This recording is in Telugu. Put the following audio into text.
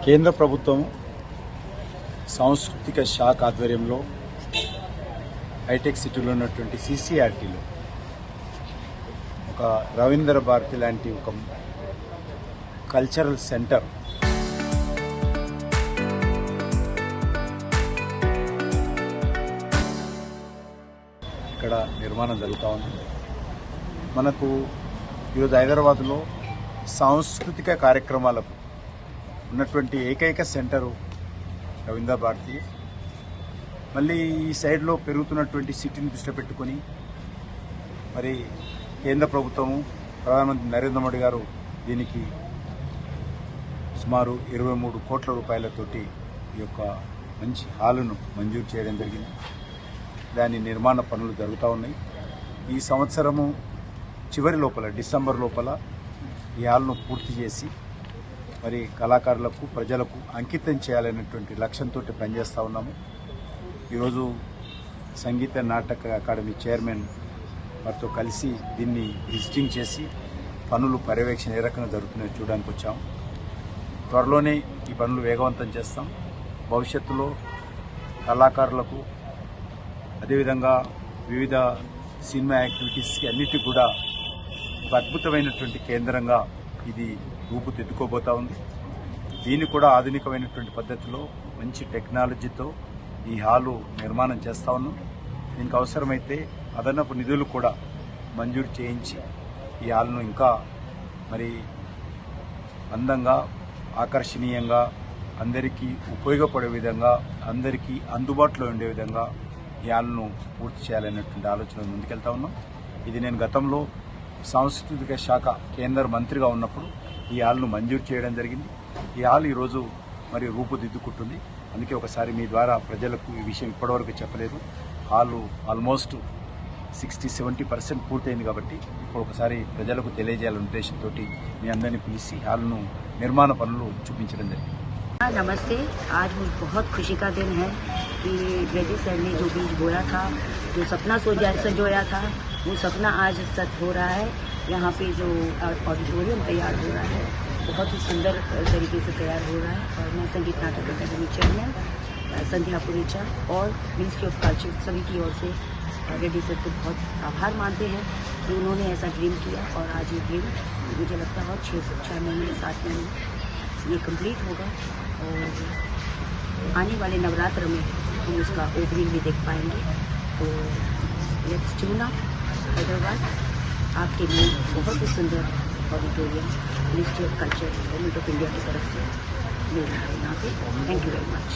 కేంద్ర ప్రభుత్వం సాంస్కృతిక శాఖ ఆధ్వర్యంలో హైటెక్ సిటీలో ఉన్నటువంటి సిసిఆర్టీలో ఒక రవీంద్ర భారతి లాంటి ఒక కల్చరల్ సెంటర్ ఇక్కడ నిర్మాణం జరుగుతూ ఉంది. మనకు ఈరోజు హైదరాబాద్లో సాంస్కృతిక కార్యక్రమాలకు ఉన్నటువంటి ఏకైక సెంటరు రవీంద్ర భారతి. మళ్ళీ ఈ సైడ్లో పెరుగుతున్నటువంటి సిటీని దృష్టిలో పెట్టుకొని మరి కేంద్ర ప్రభుత్వము ప్రధానమంత్రి నరేంద్ర మోడీ గారు దీనికి సుమారు 23 కోట్ల రూపాయలతోటి ఈ యొక్క మంచి హాలును మంజూరు చేయడం జరిగింది. దాని నిర్మాణ పనులు జరుగుతూ ఉన్నాయి. ఈ సంవత్సరము చివరి లోపల డిసెంబర్ లోపల ఈ హాల్ను పూర్తి చేసి మరి కళాకారులకు ప్రజలకు అంకితం చేయాలనేటువంటి లక్ష్యంతో పనిచేస్తూ ఉన్నాము. ఈరోజు సంగీత నాటక అకాడమీ చైర్మన్ వారితో కలిసి దీన్ని విజిటింగ్ చేసి పనులు పర్యవేక్షణ ఏ రకంగా జరుగుతున్నాయో చూడడానికి వచ్చాము. త్వరలోనే ఈ పనులు వేగవంతం చేస్తాం. భవిష్యత్తులో కళాకారులకు అదేవిధంగా వివిధ సినిమా యాక్టివిటీస్కి అన్నిటికీ కూడా ఒక అద్భుతమైనటువంటి కేంద్రంగా ఇది రూపుదిద్దుకోబోతా ఉంది. దీన్ని కూడా ఆధునికమైనటువంటి పద్ధతిలో మంచి టెక్నాలజీతో ఈ హాలు నిర్మాణం చేస్తా ఉన్నాం. దీనికి అవసరమైతే అదనపు నిధులు కూడా మంజూరు చేయించి ఈ హాల్ను ఇంకా మరి అందంగా ఆకర్షణీయంగా అందరికీ ఉపయోగపడే విధంగా అందరికీ అందుబాటులో ఉండే విధంగా ఈ హాల్ను పూర్తి చేయాలనేటువంటి ఆలోచన ముందుకెళ్తా ఉన్నాం. ఇది నేను గతంలో సాంస్కృతిక శాఖ కేంద్ర మంత్రిగా ఉన్నప్పుడు ఈ హాల్ను మంజూరు చేయడం జరిగింది. ఈ హాల్ ఈరోజు మరి రూపుదిద్దుకుంటుంది. అందుకే ఒకసారి మీ ద్వారా ప్రజలకు ఈ విషయం ఇప్పటివరకు చెప్పలేదు. హాలు ఆల్మోస్ట్ 60-70% పూర్తయింది కాబట్టి ఇప్పుడు ఒకసారి ప్రజలకు తెలియజేయాలనే ఉద్దేశంతో మీ అందరినీ పిలిచి హాల్ను నిర్మాణ పనులు చూపించడం జరిగింది. नमस्ते। आज बहुत खुशी का दिन है कि रेड्डी सर ने जो बीज बोया था, जो सपना संजोया था, वो सपना आज सच हो रहा है। यहाँ पे जो ऑडिटोरियम तैयार हो रहा है बहुत ही सुंदर तरीके से तैयार हो रहा है। और मैं संगीत नाटक अकादमी चेयरमैन संध्या पुरेचा और मिनिस्ट्री ऑफ कल्चर सभी की ओर से रेड्डी सर को बहुत आभार मानते हैं कि उन्होंने ऐसा ड्रीम किया। और आज ये ड्रीम मुझे लगता है 6 महीने 7 महीने ये कंप्लीट होगा और आने वाले नवरात्र में हम उसका ओपनिंग भी देख पाएंगे। तो लेट्स ट्यून अप हैदराबाद। आपके लिए बहुत ही सुंदर auditorium ministry of culture government of India की तरफ से मिल रहा है यहाँ पे। Thank you very much.